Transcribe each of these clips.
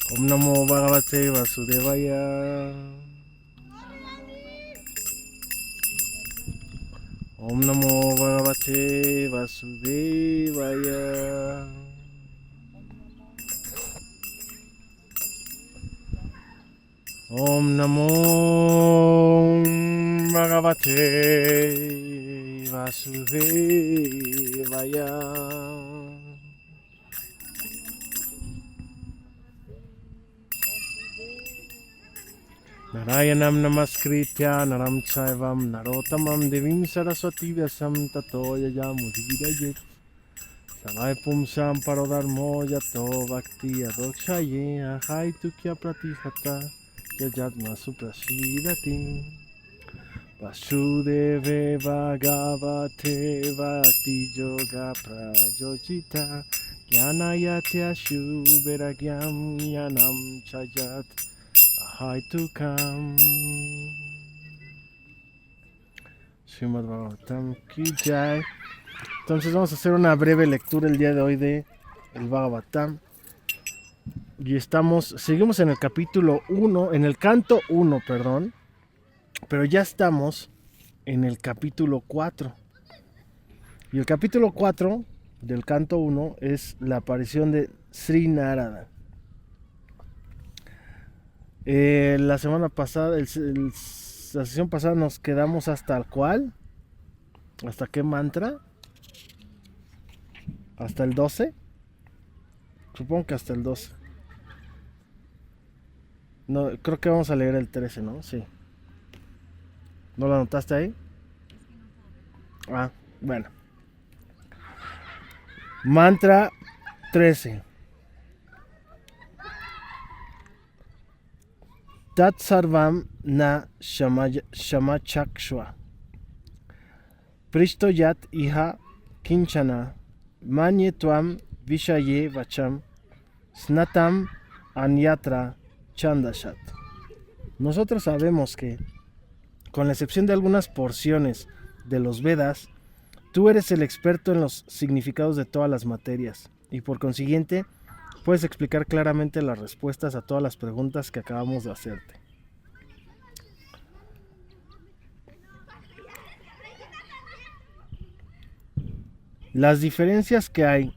Om Namo Bhagavate Vasudevaya. Om Namo Bhagavate Vasudevaya. Om Namo Bhagavate Vasudevaya. Narayanam Namaskritya Naram Chaivam Narotamam Devim Saraswati Vyasam Tato Yayamudhirayet Savai Pumsam Parodharmo Yato Bhakti Adokshaye Ahai Tukya Pratihata Yajatma Suprasidati Vasudeve Bhagavate Bhakti Yoga Prajojita Jnanayatya Shubheragyam Yanam Chayat Ahai Tukam Srimad Bhagavatam Ki Jai. Entonces vamos a hacer una breve lectura el día de hoy de el Bhagavatam. Y seguimos en el capítulo 1, en el canto 1, perdón. Pero ya estamos en el capítulo 4. Y el capítulo 4 del canto 1 es la aparición de Sri Narada. La semana pasada, la sesión pasada nos quedamos hasta el cual, ¿hasta qué mantra? ¿Hasta el 12? Supongo que hasta el 12. No, creo que vamos a leer el 13, ¿no? Sí. ¿No lo anotaste ahí? Ah, bueno. Mantra 13. Tat sarvam na shamachakshva. Prishto yat iha kinchana. Manye tuam vishaye vacham. Snatam anyatra chandashat. Nosotros sabemos que, con la excepción de algunas porciones de los Vedas, tú eres el experto en los significados de todas las materias y por consiguiente puedes explicar claramente las respuestas a todas las preguntas que acabamos de hacerte. Las diferencias que hay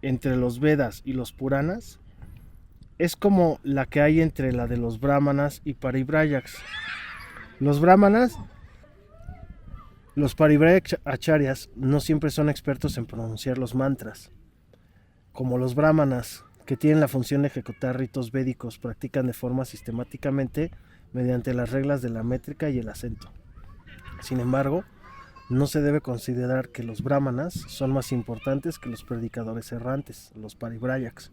entre los Vedas y los Puranas es como la que hay entre la de los Brahmanas y Parivrayaks. Los Brahmanas, los Parivrayaks acharyas, no siempre son expertos en pronunciar los mantras. Como los Brahmanas, que tienen la función de ejecutar ritos védicos, practican de forma sistemáticamente mediante las reglas de la métrica y el acento. Sin embargo, no se debe considerar que los Brahmanas son más importantes que los predicadores errantes, los Parivrayaks.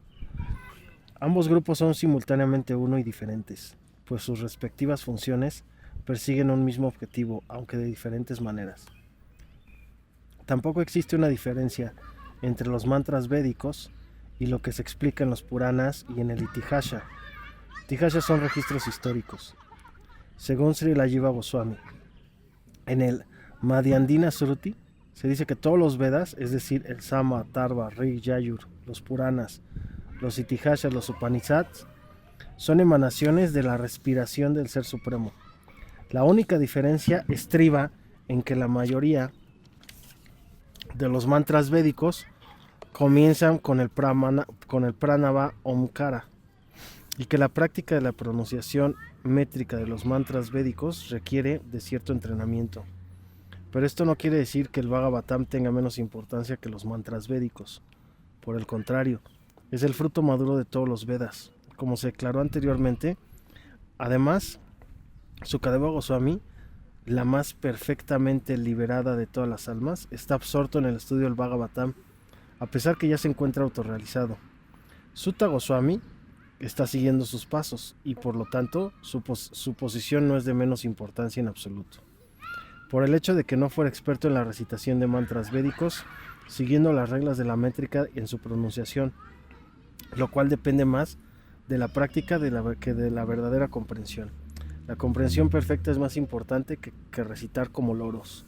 Ambos grupos son simultáneamente uno y diferentes, pues sus respectivas funciones persiguen un mismo objetivo, aunque de diferentes maneras. Tampoco existe una diferencia entre los mantras védicos y lo que se explica en los Puranas y en el Itihasha. Itihasha son registros históricos. Según Srila Jiva Goswami, en el Madhyandina Sruti se dice que todos los Vedas, es decir, el Sama, Atharva, Rig, Yajur, los Puranas, los Itihashas, los Upanishads, son emanaciones de la respiración del Ser Supremo. La única diferencia estriba en que la mayoría de los mantras védicos comienzan con el pranava omkara y que la práctica de la pronunciación métrica de los mantras védicos requiere de cierto entrenamiento. Pero esto no quiere decir que el Bhagavatam tenga menos importancia que los mantras védicos. Por el contrario, es el fruto maduro de todos los Vedas. Como se declaró anteriormente, además, Sukadeva Goswami, la más perfectamente liberada de todas las almas, está absorto en el estudio del Bhagavatam, a pesar que ya se encuentra autorrealizado. Sutta Goswami está siguiendo sus pasos y por lo tanto su posición no es de menos importancia en absoluto. Por el hecho de que no fuera experto en la recitación de mantras védicos, siguiendo las reglas de la métrica en su pronunciación, lo cual depende más de la práctica que de la verdadera comprensión. La comprensión perfecta es más importante que recitar como loros.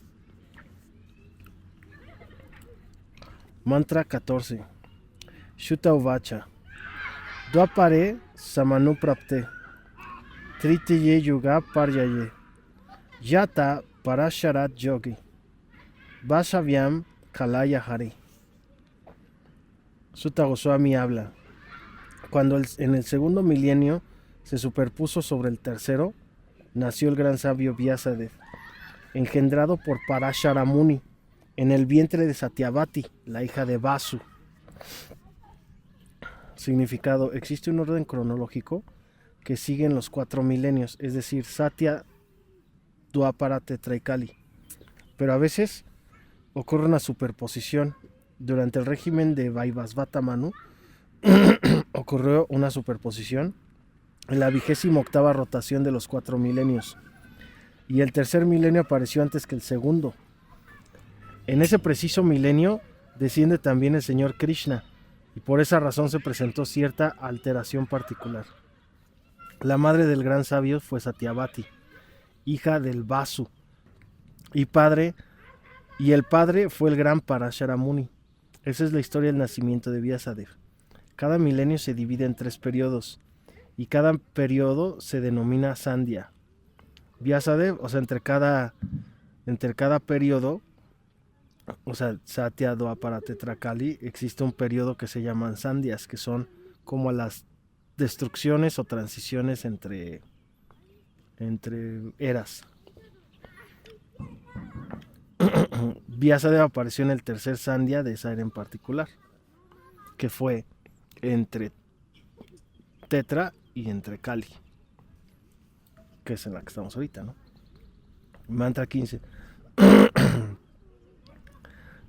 Mantra 14. Shuta Uvacha. Dwapare samanu prapte. Tritiye yuga paryaye. Yata parasharat yogi. Vasavyam kalaya hari. Sutta Goswami habla. Cuando en el segundo milenio se superpuso sobre el tercero, nació el gran sabio Vyasadeva, engendrado por Parashara Muni, en el vientre de Satyavati, la hija de Vasu. Significado: existe un orden cronológico que sigue en los 4 milenios, es decir, Satya, Dwapara, Tetra y Kali. Pero a veces ocurre una superposición. Durante el régimen de Vaivasvata Manu ocurrió una superposición en la 28ª rotación de los 4 milenios, y el tercer milenio apareció antes que el segundo. En ese preciso milenio desciende también el Señor Krishna, y por esa razón se presentó cierta alteración particular. La madre del gran sabio fue Satyavati, hija del Vasu, y el padre fue el gran Parashara Muni. Esa es la historia del nacimiento de Vyasadeva. Cada milenio se divide en 3 periodos, y cada periodo se denomina Sandhya. Vyasadeva, o sea, entre cada periodo, o sea, Satya, Dwapara, Tetra, Kali, existe un periodo que se llaman Sandhyas, que son como las destrucciones o transiciones entre eras. Vyasadeva apareció en el tercer Sandhya de esa era en particular, que fue entre Tetra y entre Kali, que es en la que estamos ahorita, ¿no? Mantra 15.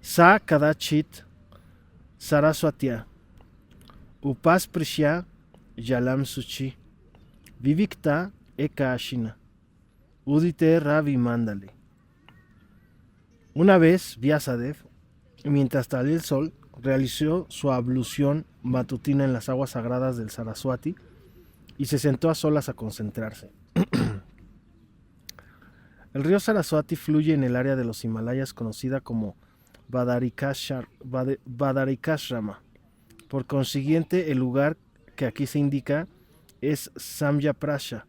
Sa kadachit saraswatya upasprisya yalam suchi vivikta ekashina udite ravi mandale. Una vez Vyasadeva, mientras salía el sol, realizó su ablución matutina en las aguas sagradas del Saraswati y se sentó a solas a concentrarse. El río Saraswati fluye en el área de los Himalayas conocida como Badarikashrama. Por consiguiente, el lugar que aquí se indica es Samyaprasha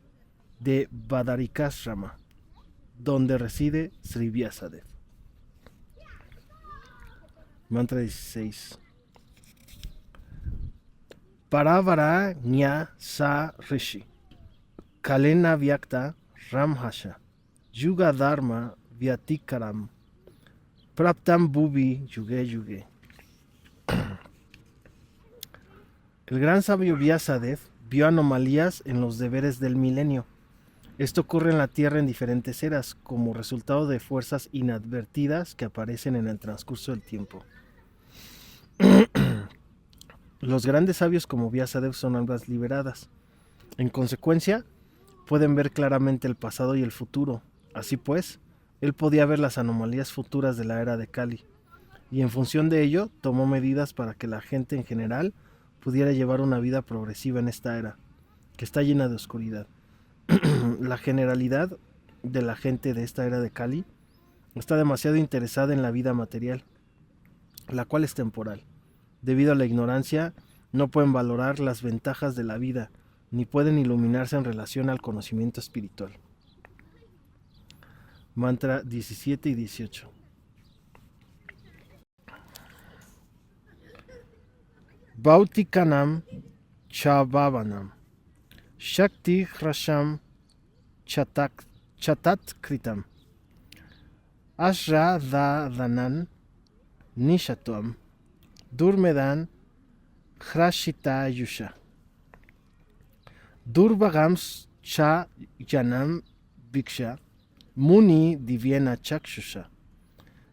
de Badarikashrama, donde reside Sri Vyasadeva. Mantra 16. Paravara Nya Sa Rishi Kalena Vyakta Ramhasha Yuga Dharma Vyatikaram Praptam Bhuvi Yuge Yuge. El gran sabio Vyasadeva vio anomalías en los deberes del milenio. Esto ocurre en la Tierra en diferentes eras, como resultado de fuerzas inadvertidas que aparecen en el transcurso del tiempo. Los grandes sabios como Vyasadeva son almas liberadas. En consecuencia, pueden ver claramente el pasado y el futuro. Así pues, él podía ver las anomalías futuras de la era de Kali, y en función de ello, tomó medidas para que la gente en general pudiera llevar una vida progresiva en esta era, que está llena de oscuridad. La generalidad de la gente de esta era de Kali está demasiado interesada en la vida material, la cual es temporal. Debido a la ignorancia, no pueden valorar las ventajas de la vida, ni pueden iluminarse en relación al conocimiento espiritual. Mantra 17 y 18. Bautikanam Chabhavanam Shakti Hrasham Chatat Kritam Ashra Danan Nishatuam Durmedan Hrashita Yusha Durvagams Cha Yanam Viksha Muni Divyena Chakshusha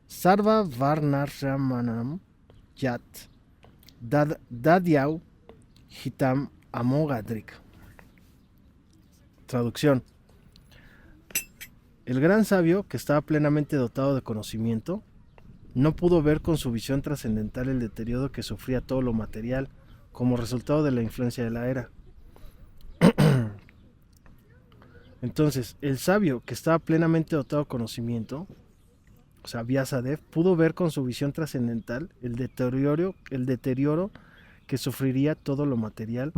Sarva Varnaramanam Yat Dadyau Hitam Amogadrik. Traducción: el gran sabio, que estaba plenamente dotado de conocimiento, no pudo ver con su visión trascendental el deterioro que sufría todo lo material como resultado de la influencia de la era. Entonces, el sabio, que estaba plenamente dotado de conocimiento, o sea, Vyasadeva, pudo ver con su visión trascendental el deterioro que sufriría todo lo material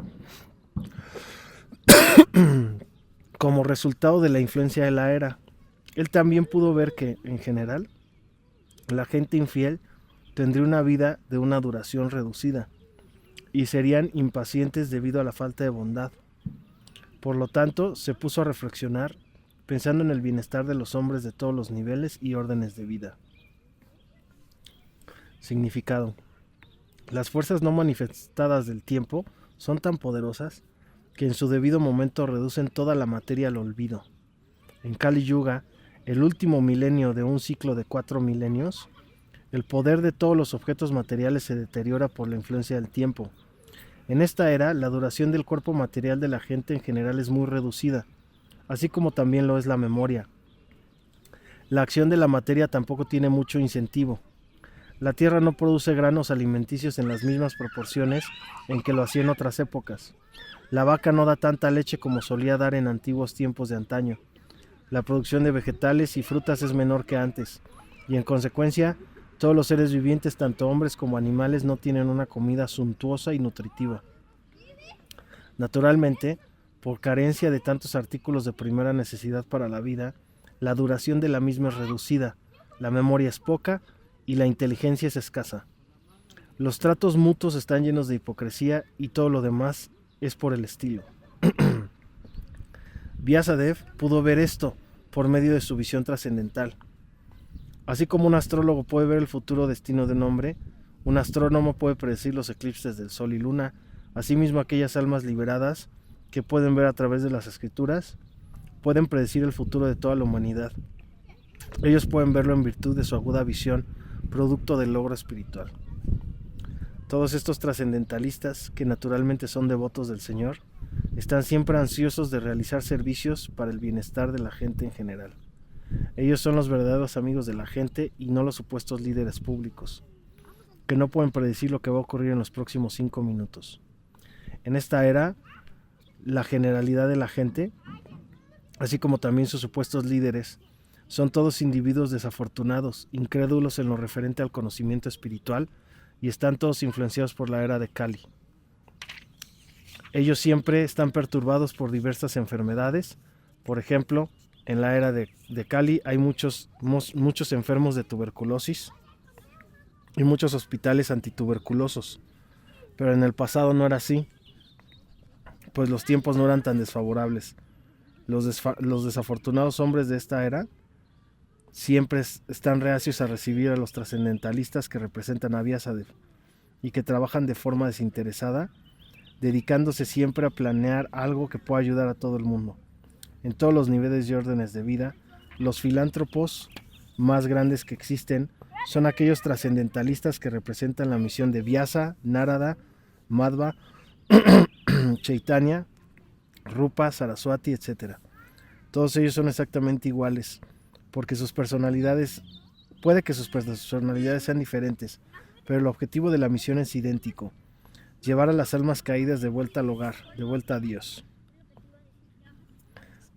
como resultado de la influencia de la era. Él también pudo ver que, en general, la gente infiel tendría una vida de una duración reducida y serían impacientes debido a la falta de bondad. Por lo tanto, se puso a reflexionar, pensando en el bienestar de los hombres de todos los niveles y órdenes de vida. Significado. Las fuerzas no manifestadas del tiempo son tan poderosas que en su debido momento reducen toda la materia al olvido. En Kali Yuga, el último milenio de un ciclo de 4 milenios, el poder de todos los objetos materiales se deteriora por la influencia del tiempo. En esta era, la duración del cuerpo material de la gente en general es muy reducida, así como también lo es la memoria. La acción de la materia tampoco tiene mucho incentivo. La tierra no produce granos alimenticios en las mismas proporciones en que lo hacía en otras épocas. La vaca no da tanta leche como solía dar en antiguos tiempos de antaño. La producción de vegetales y frutas es menor que antes, y en consecuencia, todos los seres vivientes, tanto hombres como animales, no tienen una comida suntuosa y nutritiva. Naturalmente, por carencia de tantos artículos de primera necesidad para la vida, la duración de la misma es reducida, la memoria es poca y la inteligencia es escasa. Los tratos mutuos están llenos de hipocresía y todo lo demás es por el estilo. Vyasadeva pudo ver esto por medio de su visión trascendental. Así como un astrólogo puede ver el futuro destino de un hombre, un astrónomo puede predecir los eclipses del sol y luna. Asimismo, aquellas almas liberadas que pueden ver a través de las escrituras pueden predecir el futuro de toda la humanidad. Ellos pueden verlo en virtud de su aguda visión, producto del logro espiritual. Todos estos trascendentalistas, que naturalmente son devotos del Señor, están siempre ansiosos de realizar servicios para el bienestar de la gente en general. Ellos son los verdaderos amigos de la gente y no los supuestos líderes públicos, que no pueden predecir lo que va a ocurrir en los próximos 5 minutos. En esta era, la generalidad de la gente, así como también sus supuestos líderes, son todos individuos desafortunados, incrédulos en lo referente al conocimiento espiritual, y están todos influenciados por la era de Kali. Ellos siempre están perturbados por diversas enfermedades. Por ejemplo, en la era de Kali hay muchos enfermos de tuberculosis y muchos hospitales antituberculosos. Pero en el pasado no era así, pues los tiempos no eran tan desfavorables. Los desafortunados hombres de esta era siempre están reacios a recibir a los trascendentalistas que representan a Vyasadeva y que trabajan de forma desinteresada, dedicándose siempre a planear algo que pueda ayudar a todo el mundo. En todos los niveles y órdenes de vida, los filántropos más grandes que existen son aquellos trascendentalistas que representan la misión de Vyasa, Narada, Madhva, Chaitanya, Rupa, Saraswati, etc. Todos ellos son exactamente iguales, porque puede que sus personalidades sean diferentes, pero el objetivo de la misión es idéntico: llevar a las almas caídas de vuelta al hogar, de vuelta a Dios.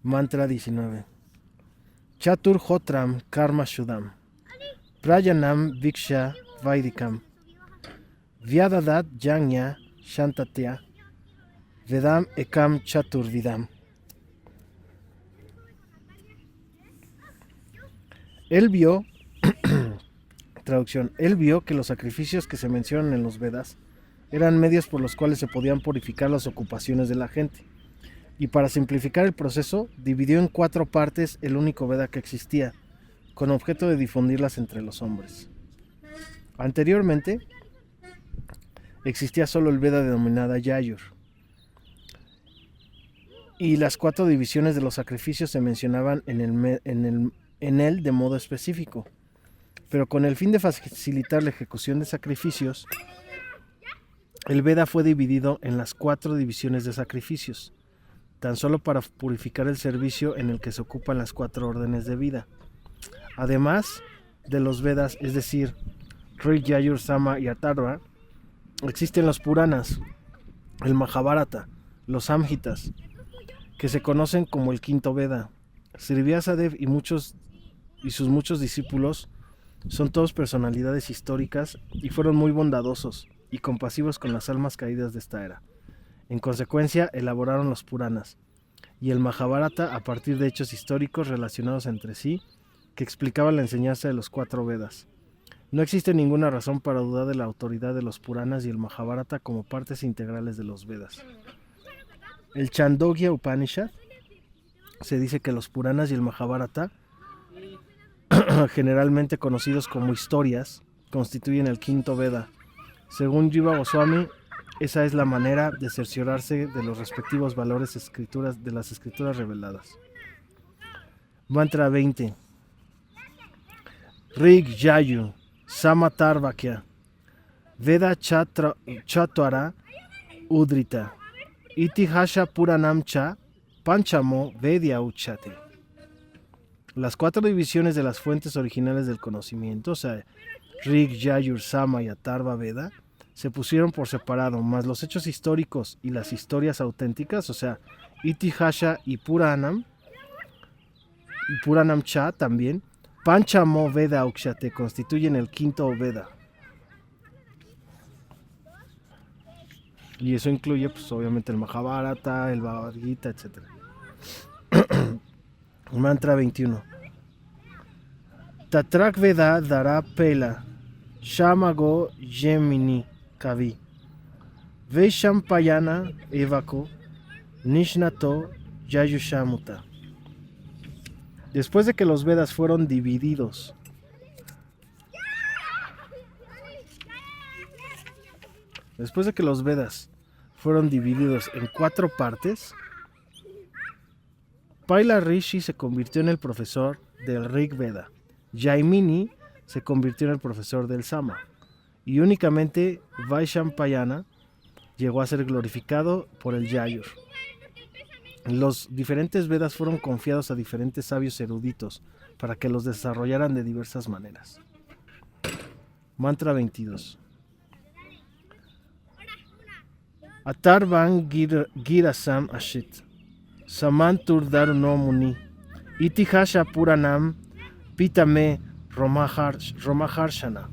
Mantra 19. Chatur Hotram Karma Shudam Prayanam Viksha Vaidikam Vyadadat Janya Shantatya Vedam Ekam Chatur Vidam. Él vio, traducción, él vio que los sacrificios que se mencionan en los Vedas eran medios por los cuales se podían purificar las ocupaciones de la gente. Y para simplificar el proceso, dividió en 4 partes el único Veda que existía, con objeto de difundirlas entre los hombres. Anteriormente, existía solo el Veda denominada Yajur, y las 4 divisiones de los sacrificios se mencionaban en él de modo específico. Pero con el fin de facilitar la ejecución de sacrificios, el Veda fue dividido en las 4 divisiones de sacrificios, tan solo para purificar el servicio en el que se ocupan las 4 órdenes de vida. Además de los Vedas, es decir, Rig, Yajur, Sama y Atharva, existen los Puranas, el Mahabharata, los Samhitas, que se conocen como el quinto Veda. Sri Vyasadeva y sus muchos discípulos son todos personalidades históricas y fueron muy bondadosos. y compasivos con las almas caídas de esta era. En consecuencia, elaboraron los Puranas y el Mahabharata a partir de hechos históricos relacionados entre sí que explicaban la enseñanza de los 4 Vedas. No existe ninguna razón para dudar de la autoridad de los Puranas y el Mahabharata como partes integrales de los Vedas. El Chandogya Upanishad se dice que los Puranas y el Mahabharata, generalmente conocidos como historias, constituyen el 5º Veda. Según Jiva Goswami, esa es la manera de cerciorarse de los respectivos valores de las escrituras reveladas. Mantra 20. Rig Yayu Samatarvakya Veda Chatwara Udrita Itihasha Puranam Cha Panchamo Vedya Uchate. Las 4 divisiones de las fuentes originales del conocimiento, o sea, Rig, Yajur, Sama y Atharva Veda, se pusieron por separado, más los hechos históricos y las historias auténticas, o sea, Itihasha y Puranam Cha también, Panchamo Veda Ukshate, constituyen el 5º Veda. Y eso incluye, pues, obviamente, el Mahabharata, el Bhagavad Gita, etc. Mantra 21. Tatrak Veda Dara Pela Shamago Yemini Kavi Veshampayana Evako Nishnato Yayushamuta. Después de que los Vedas fueron divididos en 4 partes, Paila Rishi se convirtió en el profesor del Rig Veda, Jaimini se convirtió en el profesor del Sama, y únicamente Vaishampayana llegó a ser glorificado por el Yajur. Los diferentes Vedas fueron confiados a diferentes sabios eruditos para que los desarrollaran de diversas maneras. Mantra 22. Atarvan Girasam Ashit Samantur Daruno Muni Itihasha Puranam Pitame Romaharshana.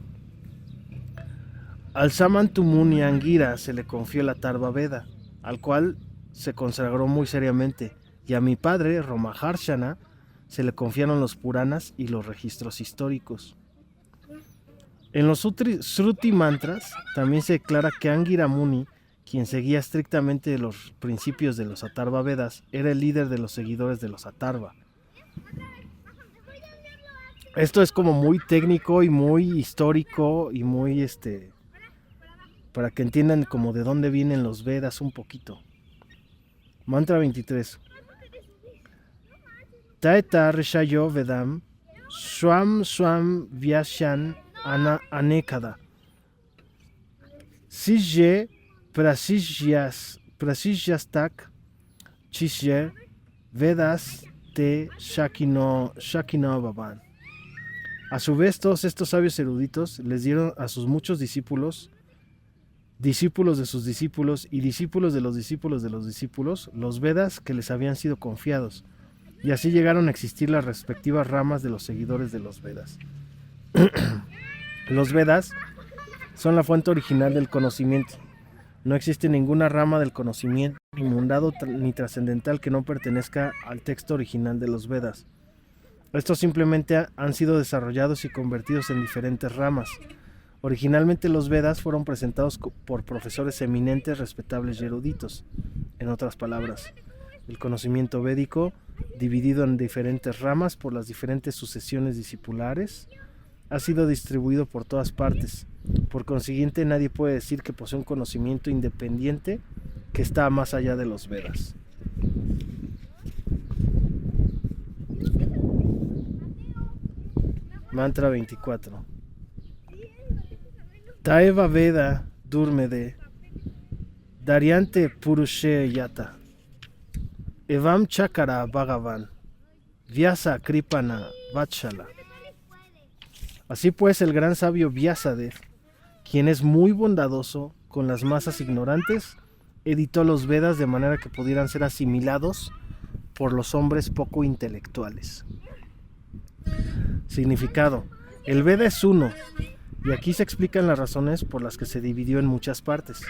Al Samantu Muni Angira se le confió la Atharva Veda, al cual se consagró muy seriamente, y a mi padre, Romaharshana, se le confiaron los Puranas y los registros históricos. En los Shruti Mantras también se declara que Angira Muni, quien seguía estrictamente los principios de los Atharva Vedas, era el líder de los seguidores de los Atharva. Esto es como muy técnico y muy histórico y muy para que entiendan como de dónde vienen los Vedas un poquito. Mantra 23. Taeta Rishayo Vedam Swam Vyashan Anekada Sije Prasijyastak Chishye Vedas Te Shakino Bhavan. A su vez, todos estos sabios eruditos les dieron a sus muchos discípulos de sus discípulos y discípulos de los discípulos de los discípulos, los Vedas que les habían sido confiados, y así llegaron a existir las respectivas ramas de los seguidores de los Vedas. Los Vedas son la fuente original del conocimiento. No existe ninguna rama del conocimiento, ni mundano ni trascendental, que no pertenezca al texto original de los Vedas. Estos simplemente han sido desarrollados y convertidos en diferentes ramas. Originalmente los Vedas fueron presentados por profesores eminentes, respetables y eruditos. En otras palabras, el conocimiento védico, dividido en diferentes ramas por las diferentes sucesiones discipulares, ha sido distribuido por todas partes. Por consiguiente, nadie puede decir que posee un conocimiento independiente que está más allá de los Vedas. Mantra 24. Taeva Veda Durmede Daryante Purushe Yata Evam Chakara Bhagavan Vyasa Kripana Vatshala. Así pues, el gran sabio Vyasadeva, quien es muy bondadoso con las masas ignorantes, editó los Vedas de manera que pudieran ser asimilados por los hombres poco intelectuales. Significado: el Veda es uno, y aquí se explican las razones por las que se dividió en muchas partes.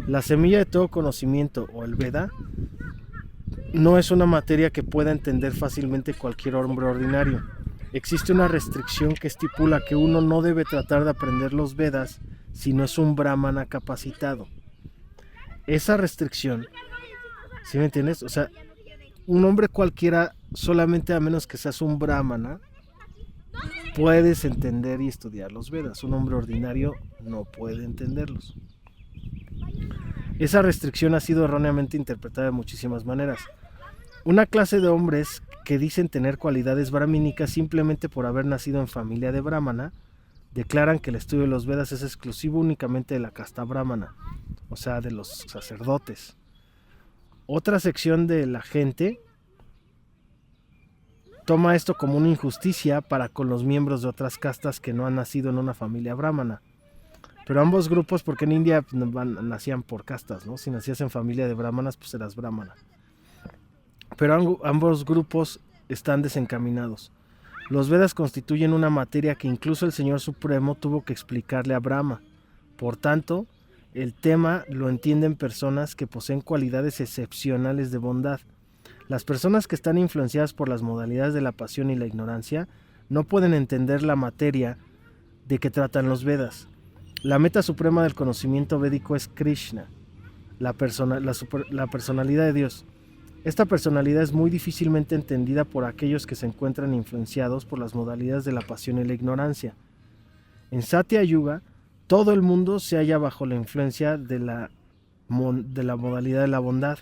La semilla de todo conocimiento, o el Veda, no es una materia que pueda entender fácilmente cualquier hombre ordinario. Existe una restricción que estipula que uno no debe tratar de aprender los Vedas si no es un brahmana capacitado. Esa restricción, ¿sí me entiendes? O sea, un hombre cualquiera, solamente a menos que seas un brahmana, puedes entender y estudiar los Vedas. Un hombre ordinario no puede entenderlos. Esa restricción ha sido erróneamente interpretada de muchísimas maneras. Una clase de hombres que dicen tener cualidades brahmínicas simplemente por haber nacido en familia de brahmana, declaran que el estudio de los Vedas es exclusivo únicamente de la casta brahmana, o sea, de los sacerdotes. Otra sección de la gente toma esto como una injusticia para con los miembros de otras castas que no han nacido en una familia brahmana. Pero ambos grupos, porque en India nacían por castas, ¿no? Si nacías en familia de brahmanas, pues eras brahmana. Pero ambos grupos están desencaminados. Los Vedas constituyen una materia que incluso el Señor Supremo tuvo que explicarle a Brahma. Por tanto, el tema lo entienden personas que poseen cualidades excepcionales de bondad. Las personas que están influenciadas por las modalidades de la pasión y la ignorancia no pueden entender la materia de que tratan los Vedas. La meta suprema del conocimiento védico es Krishna, la personalidad de Dios. Esta personalidad es muy difícilmente entendida por aquellos que se encuentran influenciados por las modalidades de la pasión y la ignorancia. En Satya Yuga, todo el mundo se halla bajo la influencia de la modalidad de la bondad.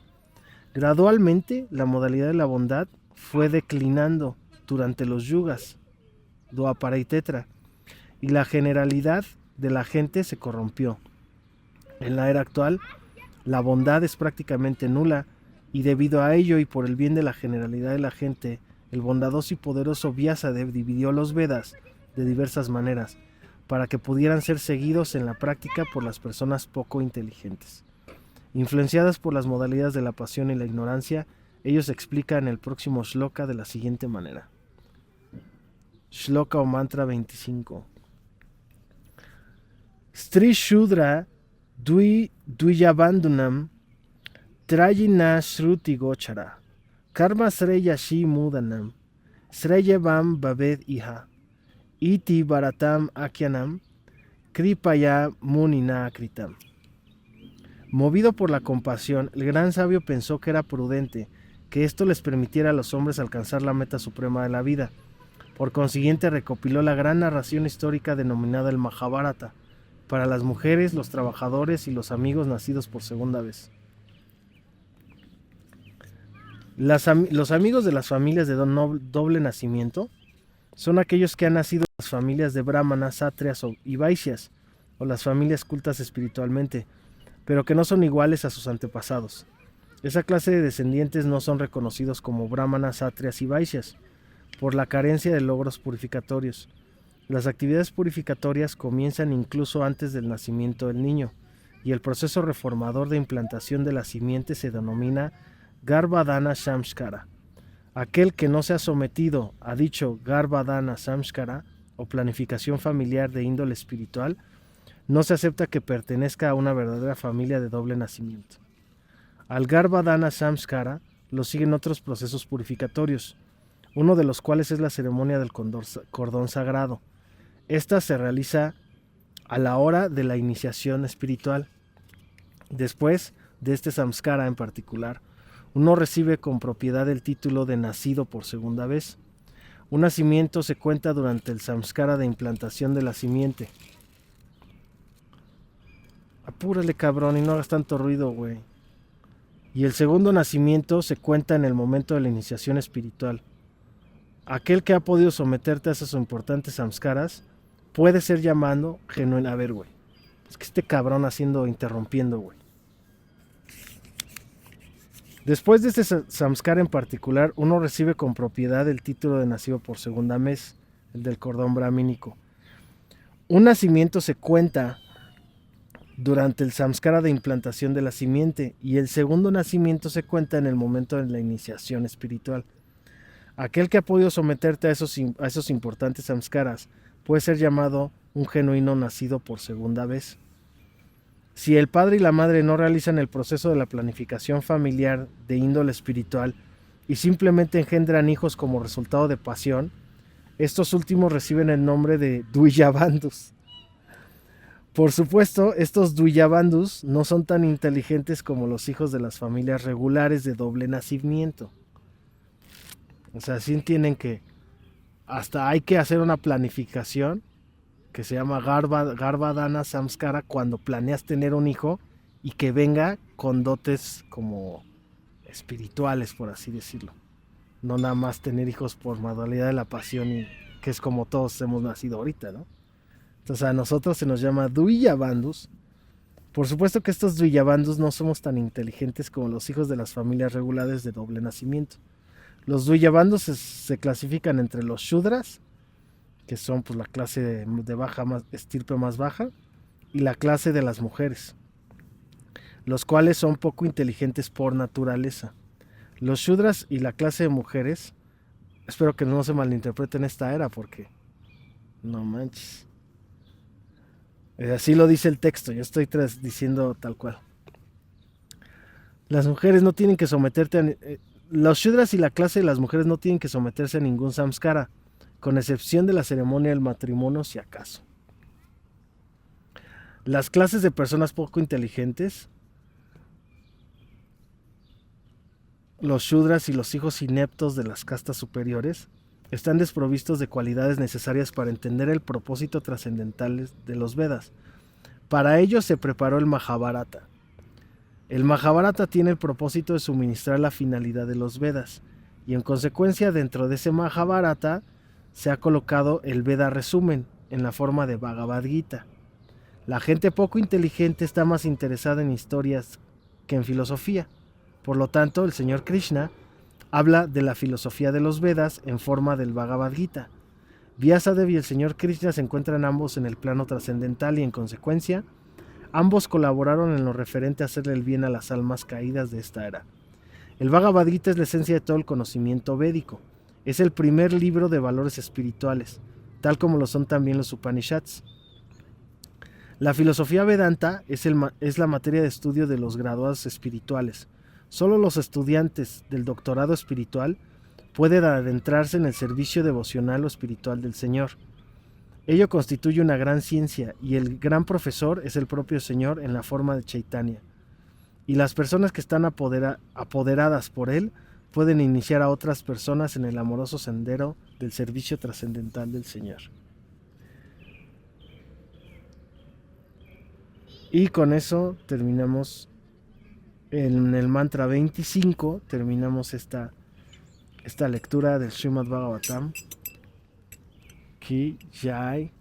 Gradualmente, la modalidad de la bondad fue declinando durante los yugas, Dwapara y Tetra, y la generalidad de la gente se corrompió. En la era actual, la bondad es prácticamente nula, y debido a ello y por el bien de la generalidad de la gente, el bondadoso y poderoso Vyasadeva dividió los Vedas de diversas maneras, para que pudieran ser seguidos en la práctica por las personas poco inteligentes. Influenciadas por las modalidades de la pasión y la ignorancia, ellos explican el próximo shloka de la siguiente manera. Shloka o mantra 25. Stri Shudra Dvijabandhanam Trayina Shruti Gochara Karma Sreya Shi Mudanam Sreyevam Babed Iha Iti Bharatam Akyanam Kripaya Munina Kritam. Movido por la compasión, el gran sabio pensó que era prudente que esto les permitiera a los hombres alcanzar la meta suprema de la vida. Por consiguiente, recopiló la gran narración histórica denominada el Mahabharata, para las mujeres, los trabajadores y los amigos nacidos por segunda vez. Los amigos de las familias de doble nacimiento son aquellos que han nacido en las familias de brahmanas, sátrias y vaisyas, o las familias cultas espiritualmente, pero que no son iguales a sus antepasados. Esa clase de descendientes no son reconocidos como brahmanas, sátrias y vaisyas, por la carencia de logros purificatorios. Las actividades purificatorias comienzan incluso antes del nacimiento del niño, y el proceso reformador de implantación de la simiente se denomina Garbhadana Samskara. Aquel que no se ha sometido a dicho Garbhadana Samskara, o planificación familiar de índole espiritual, no se acepta que pertenezca a una verdadera familia de doble nacimiento. Al Garbhadana Samskara lo siguen otros procesos purificatorios, uno de los cuales es la ceremonia del cordón sagrado. Esta se realiza a la hora de la iniciación espiritual. Después de este samskara en particular, uno recibe con propiedad el título de nacido por segunda vez. Un nacimiento se cuenta durante el samskara de implantación de la simiente. Apúrale, cabrón, y no hagas tanto ruido, güey. Y el segundo nacimiento se cuenta en el momento de la iniciación espiritual. Aquel que ha podido someterte a esos importantes samskaras puede ser llamado genuino. A ver, güey. Es que este cabrón interrumpiendo, güey. Después de este samskara en particular, uno recibe con propiedad el título de nacido por segunda vez, el del cordón brahmínico. Un nacimiento se cuenta durante el samskara de implantación de la simiente, y el segundo nacimiento se cuenta en el momento de la iniciación espiritual. Aquel que ha podido someterte a esos importantes samskaras puede ser llamado un genuino nacido por segunda vez. Si el padre y la madre no realizan el proceso de la planificación familiar de índole espiritual y simplemente engendran hijos como resultado de pasión, estos últimos reciben el nombre de Duyabandhus. Por supuesto, estos Duyabandhus no son tan inteligentes como los hijos de las familias regulares de doble nacimiento. O sea, sí entienden que hasta hay que hacer una planificación que se llama Garbhadana Samskara cuando planeas tener un hijo y que venga con dotes como espirituales, por así decirlo. No nada más tener hijos por modalidad de la pasión, y que es como todos hemos nacido ahorita, ¿no? Entonces a nosotros se nos llama Duyabandhus. Por supuesto que estos Duyabandhus no somos tan inteligentes como los hijos de las familias regulares de doble nacimiento. Los Duyabandhus se clasifican entre los Shudras, que son pues la clase de baja estirpe más baja, y la clase de las mujeres, los cuales son poco inteligentes por naturaleza. Los Shudras y la clase de mujeres, espero que no se malinterpreten esta era, porque no manches. Así lo dice el texto, yo estoy diciendo tal cual. Las mujeres no tienen que someterte a... los Shudras y la clase de las mujeres no tienen que someterse a ningún samskara, con excepción de la ceremonia del matrimonio si acaso. Las clases de personas poco inteligentes, los Shudras y los hijos ineptos de las castas superiores, están desprovistos de cualidades necesarias para entender el propósito trascendental de los Vedas. Para ello se preparó el Mahabharata. El Mahabharata tiene el propósito de suministrar la finalidad de los Vedas, y en consecuencia dentro de ese Mahabharata se ha colocado el Veda resumen en la forma de Bhagavad Gita. La gente poco inteligente está más interesada en historias que en filosofía. Por lo tanto, el señor Krishna habla de la filosofía de los Vedas en forma del Bhagavad Gita. Vyasadeva y el señor Krishna se encuentran ambos en el plano trascendental y en consecuencia, ambos colaboraron en lo referente a hacerle el bien a las almas caídas de esta era. El Bhagavad Gita es la esencia de todo el conocimiento védico. Es el primer libro de valores espirituales, tal como lo son también los Upanishads. La filosofía Vedanta es la materia de estudio de los graduados espirituales. Solo los estudiantes del doctorado espiritual pueden adentrarse en el servicio devocional o espiritual del Señor. Ello constituye una gran ciencia y el gran profesor es el propio Señor en la forma de Chaitanya. Y las personas que están apoderadas por él pueden iniciar a otras personas en el amoroso sendero del servicio trascendental del Señor. Y con eso terminamos en el mantra 25, terminamos esta lectura del Srimad Bhagavatam. Ki Jai.